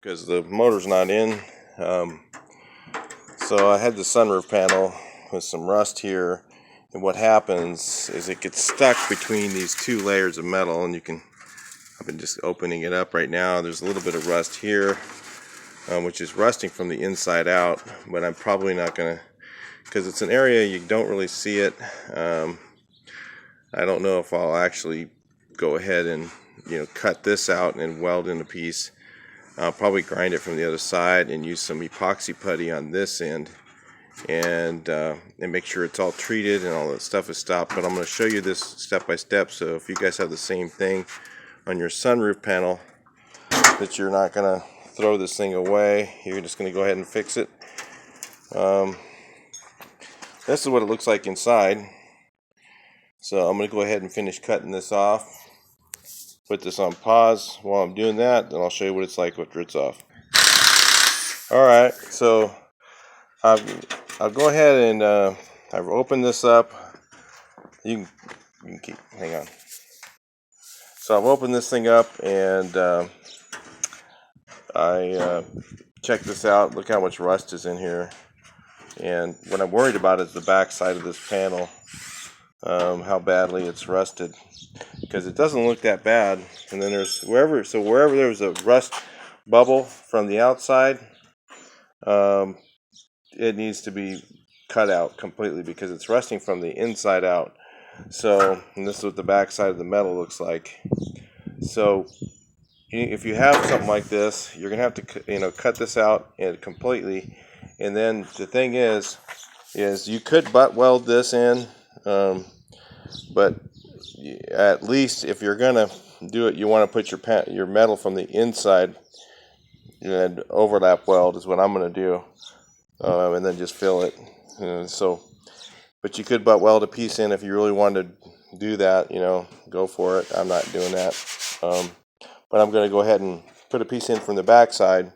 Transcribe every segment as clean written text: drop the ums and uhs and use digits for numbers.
because the motor's not in. So I had the sunroof panel with some rust here, and what happens is it gets stuck between these two layers of metal, and I've been just opening it up right now. There's a little bit of rust here, which is rusting from the inside out, but I'm probably not gonna, because it's an area you don't really see it. I don't know if I'll actually go ahead and cut this out and weld in a piece. I'll probably grind it from the other side and use some epoxy putty on this end, and make sure it's all treated and all that stuff is stopped. But I'm going to show you this step by step, so if you guys have the same thing on your sunroof panel, that you're not going to throw this thing away. You're just going to go ahead and fix it. This is what it looks like inside. So I'm going to go ahead and finish cutting this off. Put this on pause while I'm doing that, then I'll show you what it's like after it's off. Alright, so I'll go ahead and I've opened this up. You can keep, hang on. So I've opened this thing up, and I checked this out. Look how much rust is in here. And what I'm worried about is the back side of this panel, how badly it's rusted. Because it doesn't look that bad, and then there's wherever there's a rust bubble from the outside, it needs to be cut out completely because it's rusting from the inside out. So, and this is what the back side of the metal looks like. So if you have something like this, you're gonna have to cut this out completely. And then the thing is you could butt weld this in, but at least if you're gonna do it, you want to put your metal from the inside and overlap weld is what I'm gonna do, and then just fill it. But you could butt weld a piece in if you really wanted to do that. Go for it. I'm not doing that, but I'm gonna go ahead and put a piece in from the back side.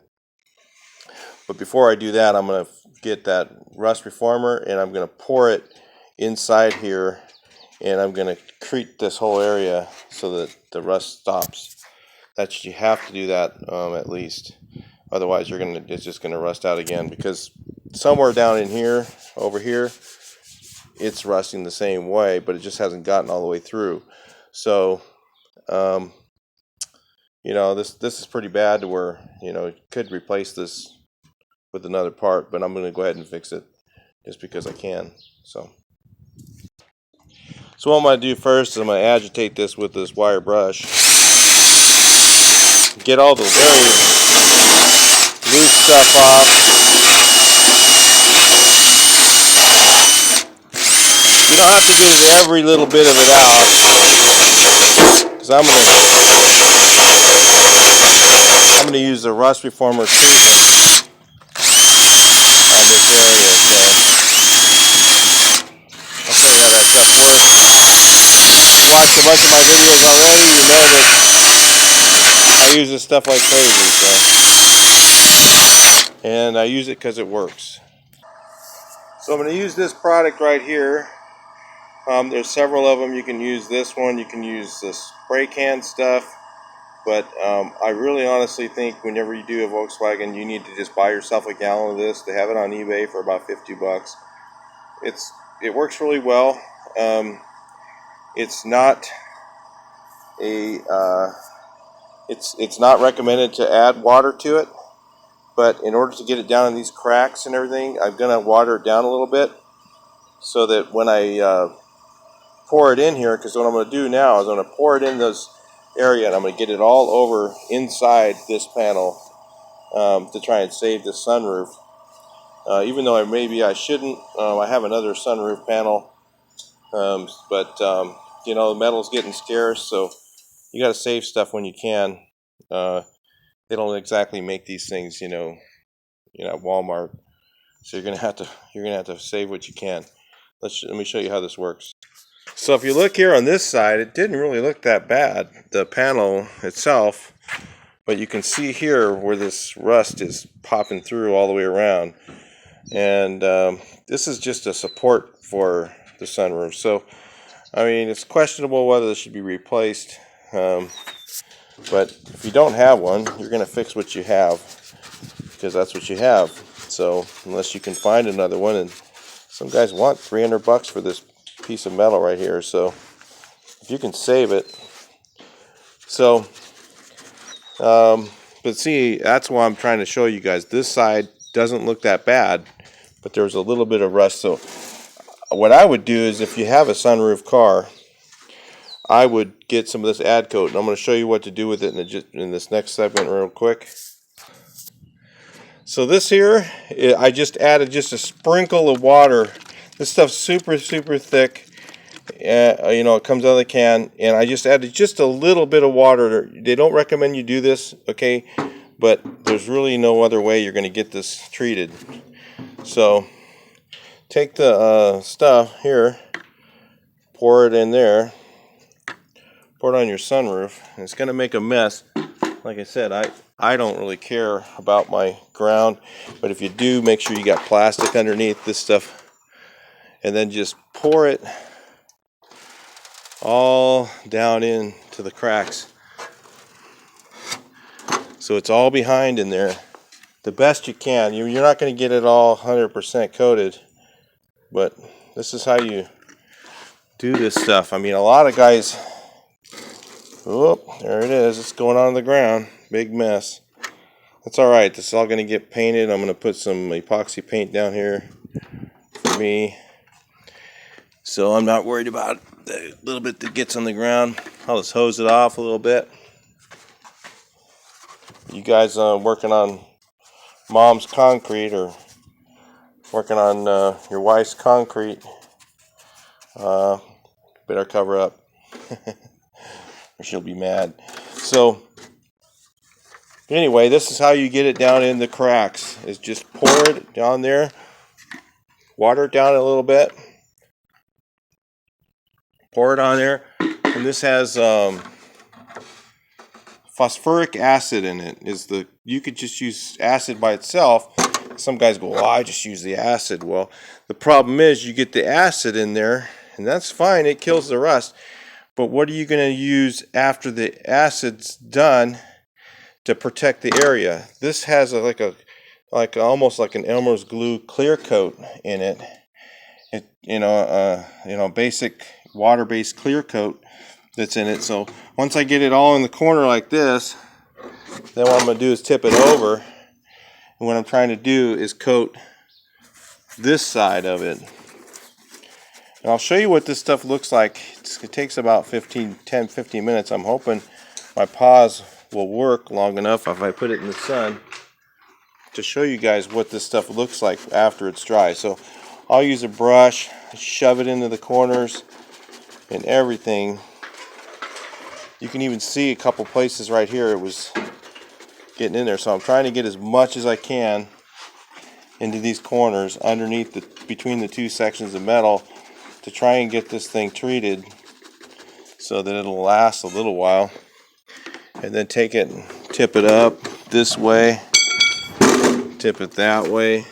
But before I do that, I'm gonna get that rust reformer and I'm gonna pour it inside here. And I'm going to treat this whole area so that the rust stops. You have to do that at least. Otherwise, it's just going to rust out again, because somewhere down in here, over here, it's rusting the same way, but it just hasn't gotten all the way through. So, this is pretty bad to where you could replace this with another part, but I'm going to go ahead and fix it just because I can. So what I'm going to do first is I'm going to agitate this with this wire brush. Get all the very loose stuff off. You don't have to get every little bit of it out, because I'm going to use the rust reformer treatment on this area. So I'll show you how that stuff works. Watched a bunch of my videos already, you know that I use this stuff like crazy, and I use it because it works. So I'm going to use this product right here. There's several of them. You can use this one, you can use the spray can stuff, but I really honestly think whenever you do a Volkswagen, you need to just buy yourself a gallon of this. They have it on eBay for about 50 bucks. It works really well. It's not it's not recommended to add water to it, but in order to get it down in these cracks and everything, I'm gonna water it down a little bit so that when I pour it in here, because what I'm gonna do now is I'm gonna pour it in this area and I'm gonna get it all over inside this panel, to try and save this sunroof. Even though maybe I shouldn't. I have another sunroof panel, but the metal's getting scarce, so you got to save stuff when you can. They don't exactly make these things, at Walmart, so you're gonna have to save what you can. Let me show you how this works. So if you look here on this side, it didn't really look that bad, the panel itself, but you can see here where this rust is popping through all the way around, and this is just a support for the sunroof. So I mean, it's questionable whether this should be replaced. But if you don't have one, you're going to fix what you have, because that's what you have. So unless you can find another one, and some guys want $300 for this piece of metal right here, so if you can save it. So but see, that's why I'm trying to show you guys. This side doesn't look that bad, but there's a little bit of rust. So what I would do is, if you have a sunroof car, I would get some of this ad coat, and I'm going to show you what to do with it in this next segment real quick. So this here, I just added just a sprinkle of water. This stuff's super thick. You know, it comes out of the can, and I just added just a little bit of water. They don't recommend you do this, okay, but there's really no other way you're going to get this treated. So take the stuff here, pour it in there, pour it on your sunroof, and it's going to make a mess. Like I said, I don't really care about my ground, but if you do, make sure you got plastic underneath this stuff, and then just pour it all down into the cracks, so it's all behind in there the best you can. You're not going to get it all 100% coated, but this is how you do this stuff. I mean, a lot of guys, oh, there it is, it's going on the ground, big mess. That's all right, this is all going to get painted. I'm going to put some epoxy paint down here for me, so I'm not worried about the little bit that gets on the ground. I'll just hose it off a little bit. You guys working on mom's concrete, or working on your wife's concrete, better cover up or she'll be mad. So anyway, this is how you get it down in the cracks, is just pour it down there, water it down a little bit, pour it on there, and this has phosphoric acid in it. You could just use acid by itself. Some guys go, well, I just use the acid. Well, the problem is you get the acid in there, and that's fine, it kills the rust, but what are you going to use after the acid's done to protect the area? This has almost like an Elmer's glue clear coat in it. Basic water-based clear coat that's in it. So once I get it all in the corner like this, then what I'm going to do is tip it over, and what I'm trying to do is coat this side of it. And I'll show you what this stuff looks like. It takes about 10-15 minutes. I'm hoping my pause will work long enough if I put it in the sun to show you guys what this stuff looks like after it's dry. So I'll use a brush, shove it into the corners and everything. You can even see a couple places right here it was getting in there. So I'm trying to get as much as I can into these corners underneath between the two sections of metal, to try and get this thing treated so that it'll last a little while. And then take it and tip it up this way, tip it that way.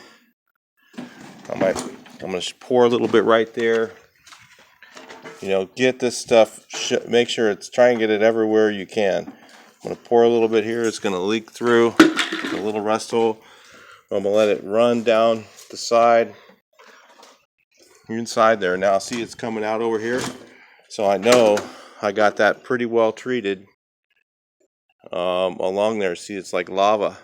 I'm going to pour a little bit right there. You know, get this stuff, make sure try and get it everywhere you can. I'm going to pour a little bit here. It's going to leak through a little rust hole. I'm going to let it run down the side. You're inside there now. See, it's coming out over here. So I know I got that pretty well treated along there. See, it's like lava.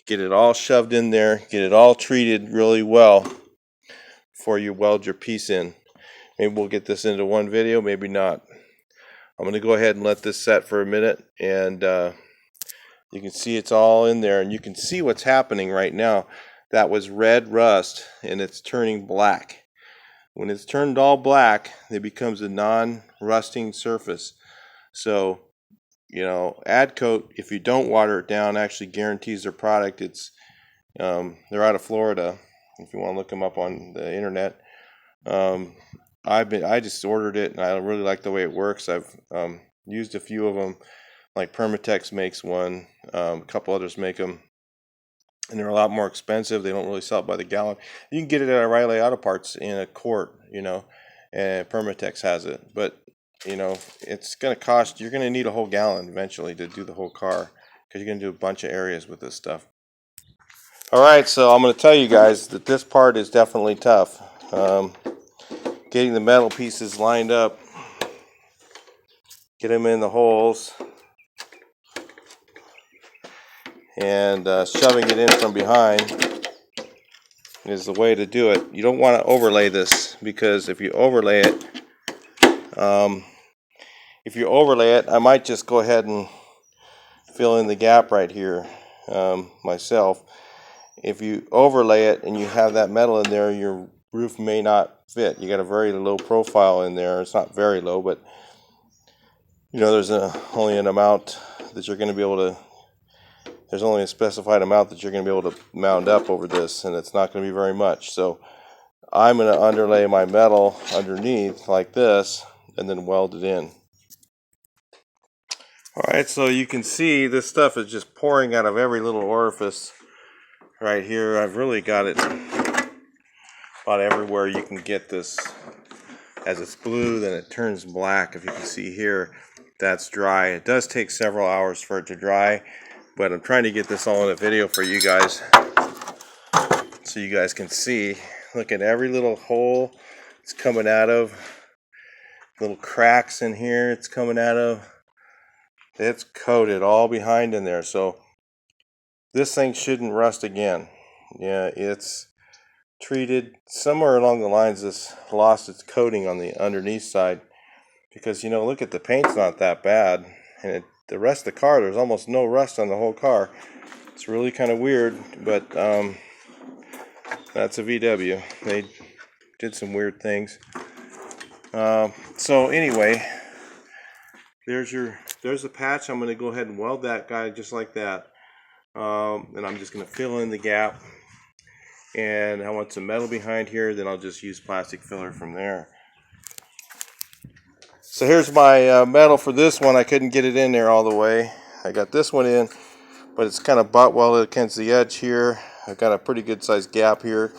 Get it all shoved in there. Get it all treated really well before you weld your piece in. Maybe we'll get this into one video, maybe not. I'm going to go ahead and let this set for a minute, and you can see it's all in there, and you can see what's happening right now. That was red rust, and it's turning black. When it's turned all black, it becomes a non-rusting surface. So, you know, ad coat, if you don't water it down, actually guarantees their product. They're out of Florida, if you want to look them up on the internet. I just ordered it, and I really like the way it works. I've used a few of them, like Permatex makes one, a couple others make them, and they're a lot more expensive. They don't really sell it by the gallon. You can get it at O'Reilly Auto Parts in a quart, you know, and Permatex has it. But you know, it's going to cost, you're going to need a whole gallon eventually to do the whole car, because you're going to do a bunch of areas with this stuff. Alright, so I'm going to tell you guys that this part is definitely tough. Getting the metal pieces lined up, get them in the holes, and shoving it in from behind is the way to do it. You don't want to overlay this, because if you overlay it, I might just go ahead and fill in the gap right here myself. If you overlay it and you have that metal in there, your roof may not fit. You got a very low profile in there. It's not very low, but you know, there's only an amount that you're going to be able to, there's only a specified amount that you're going to be able to mount up over this, and it's not going to be very much. So I'm going to underlay my metal underneath like this and then weld it in. Alright, so you can see this stuff is just pouring out of every little orifice right here. I've really got it about everywhere you can get this. As it's blue, then it turns black. If you can see here, that's dry. It does take several hours for it to dry, but I'm trying to get this all in a video for you guys so you guys can see. Look at every little hole it's coming out of, little cracks in here it's coming out of. It's coated all behind in there, so this thing shouldn't rust again. Yeah, it's treated somewhere along the lines. This lost its coating on the underneath side, because you know, look at the paint's not that bad, and the rest of the car, there's almost no rust on the whole car. It's really kind of weird, but that's a VW. They did some weird things. So anyway, there's the patch. I'm going to go ahead and weld that guy just like that, and I'm just going to fill in the gap. And I want some metal behind here, then I'll just use plastic filler from there. So here's my metal for this one. I couldn't get it in there all the way. I got this one in, but it's kind of butt welded against the edge here. I've got a pretty good sized gap here.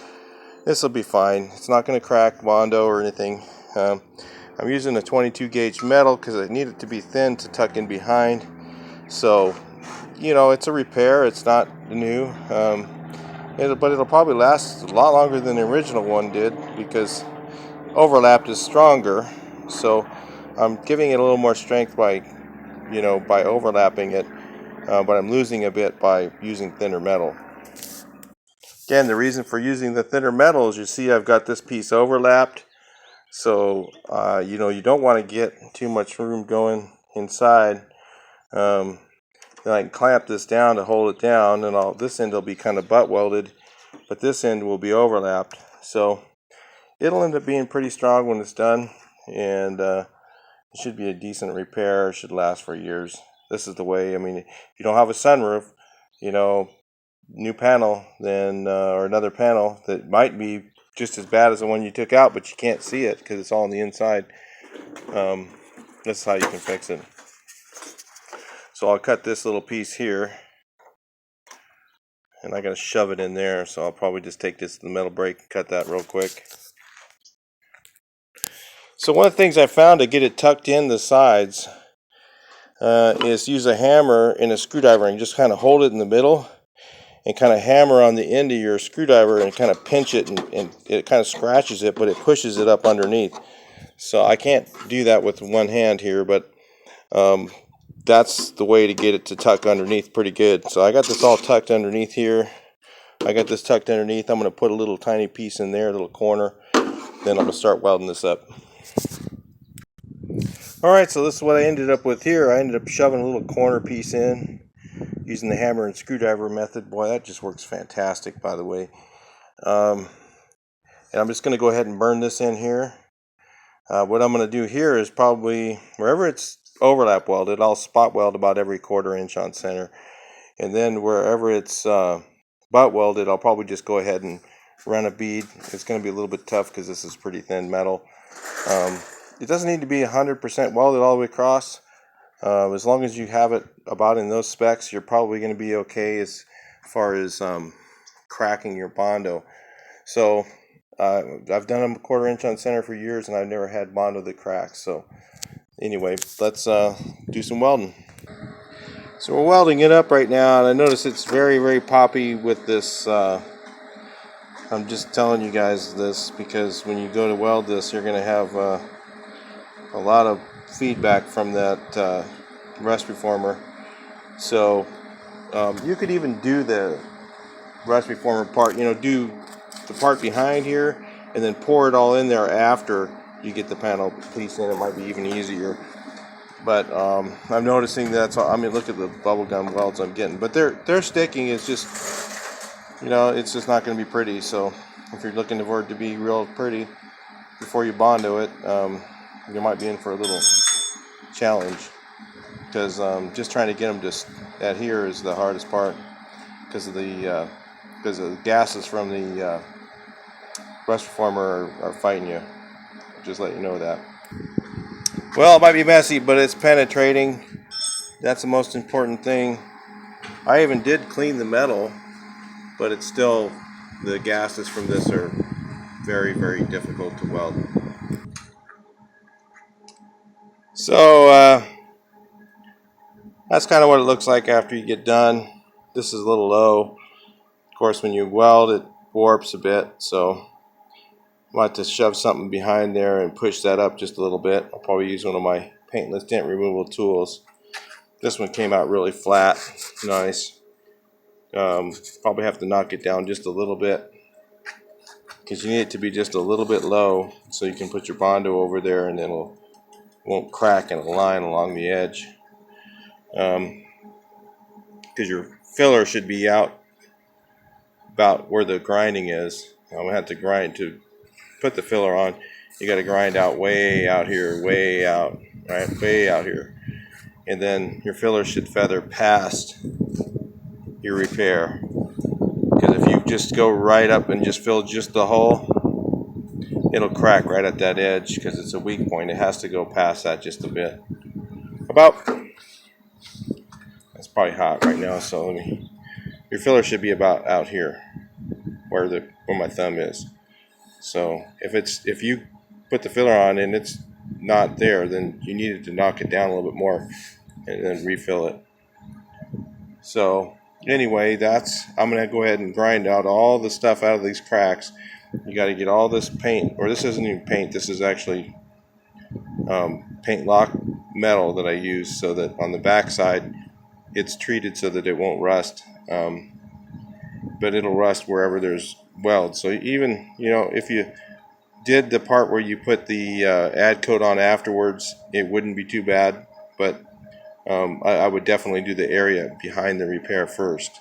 This will be fine. It's not going to crack Bondo or anything. I'm using a 22 gauge metal because I need it to be thin to tuck in behind. So, you know, it's a repair. It's not new. But it'll probably last a lot longer than the original one did, because overlapped is stronger. So I'm giving it a little more strength by, you know, by overlapping it, but I'm losing a bit by using thinner metal. Again, the reason for using the thinner metal is, you see I've got this piece overlapped. So, you know, you don't want to get too much room going inside. Then I can clamp this down to hold it down, and this end will be kind of butt welded, but this end will be overlapped. So it'll end up being pretty strong when it's done, and it should be a decent repair. It should last for years. This is the way. I mean, if you don't have a sunroof, you know, new panel, then or another panel that might be just as bad as the one you took out, but you can't see it because it's all on the inside. That's how you can fix it. So I'll cut this little piece here, and I gotta shove it in there, so I'll probably just take this to the metal brake and cut that real quick. So one of the things I found to get it tucked in the sides is use a hammer and a screwdriver and just kind of hold it in the middle and kind of hammer on the end of your screwdriver and kind of pinch it, and it kind of scratches it, but it pushes it up underneath. So I can't do that with one hand here, but that's the way to get it to tuck underneath pretty good. So I got this all tucked underneath here. I got this tucked underneath. I'm going to put a little tiny piece in there, a little corner. Then I'm going to start welding this up. Alright, so this is what I ended up with here. I ended up shoving a little corner piece in using the hammer and screwdriver method. Boy, that just works fantastic, by the way. And I'm just going to go ahead and burn this in here. What I'm going to do here is probably, wherever it's overlap welded, I'll spot weld about every 1/4 inch on center. And then wherever it's butt welded, I'll probably just go ahead and run a bead. It's going to be a little bit tough because this is pretty thin metal. It doesn't need to be 100% welded all the way across. As long as you have it about in those specs, you're probably going to be okay as far as cracking your Bondo. So I've done a 1/4 inch on center for years, and I've never had Bondo that cracks. So anyway, let's do some welding. So we're welding it up right now, and I notice it's very poppy with this. I'm just telling you guys this because when you go to weld this, you're going to have a lot of feedback from that rust reformer. So you could even do the rust reformer part, do the part behind here and then pour it all in there after you get the panel piece in. It might be even easier. But I'm noticing that's all. I mean, look at the bubblegum welds I'm getting. But they're sticking. It's just, it's just not going to be pretty. So if you're looking for it to be real pretty before you bond to it, you might be in for a little challenge. Because just trying to get them to adhere is the hardest part. Because of the gases from the rust reformer are fighting you. Just let you know that. Well, it might be messy, but it's penetrating. That's the most important thing. I even did clean the metal, but it's still, the gases from this are very difficult to weld. So that's kind of what it looks like after you get done. This is a little low. Of course, when you weld, it warps a bit, so I might have to shove something behind there and push that up just a little bit. I'll probably use one of my paintless dent removal tools. This one came out really flat, nice. Probably have to knock it down just a little bit because you need it to be just a little bit low so you can put your Bondo over there and then it won't crack in a line along the edge. Because your filler should be out about where the grinding is. I'm going to have to grind to put the filler on. You got to grind out way out here, way out, right, way out here. And then your filler should feather past your repair. Because if you just go right up and just fill just the hole, it'll crack right at that edge because it's a weak point. It has to go past that just a bit. That's probably hot right now, so your filler should be about out here where my thumb is. So if you put the filler on and it's not there, then you needed to knock it down a little bit more and then refill it. So anyway, I'm going to go ahead and grind out all the stuff out of these cracks. You got to get all this paint, or this isn't even paint, this is actually paint lock metal that I use so that on the back side it's treated so that it won't rust, but it'll rust wherever there's welds. So even, if you did the part where you put the ad coat on afterwards, it wouldn't be too bad, but I would definitely do the area behind the repair first.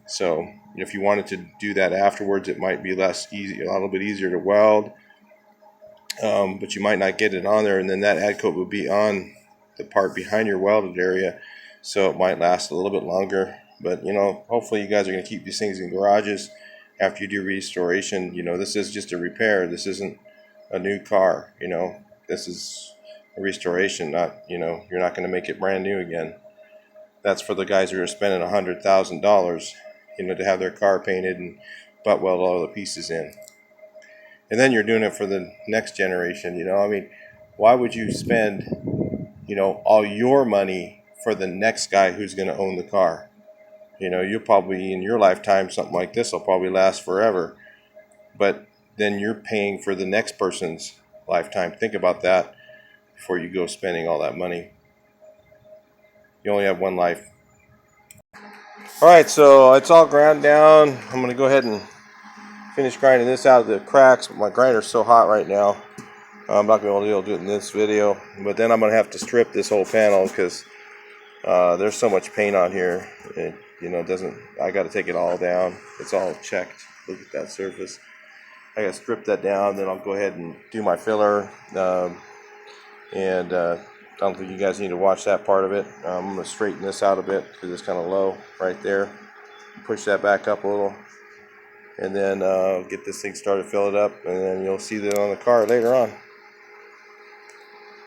So if you wanted to do that afterwards, it might be a little bit easier to weld, but you might not get it on there, and then that ad coat would be on the part behind your welded area, so it might last a little bit longer. But hopefully you guys are going to keep these things in garages after you do restoration. This is just a repair. This isn't a new car. This is a restoration, not, you're not going to make it brand new again. That's for the guys who are spending $100,000, to have their car painted and butt weld all the pieces in. And then you're doing it for the next generation. Why would you spend, all your money for the next guy who's going to own the car? You'll probably, in your lifetime, something like this will probably last forever. But then you're paying for the next person's lifetime. Think about that before you go spending all that money. You only have one life. Alright, so it's all ground down. I'm going to go ahead and finish grinding this out of the cracks. My grinder's so hot right now, I'm not going to be able to do it in this video. But then I'm going to have to strip this whole panel because there's so much paint on here. I got to take it all down. It's all checked. Look at that surface. I got to strip that down, then I'll go ahead and do my filler. I don't think you guys need to watch that part of it. I'm going to straighten this out a bit because it's kind of low right there. Push that back up a little. And then get this thing started, fill it up, and then you'll see that on the car later on.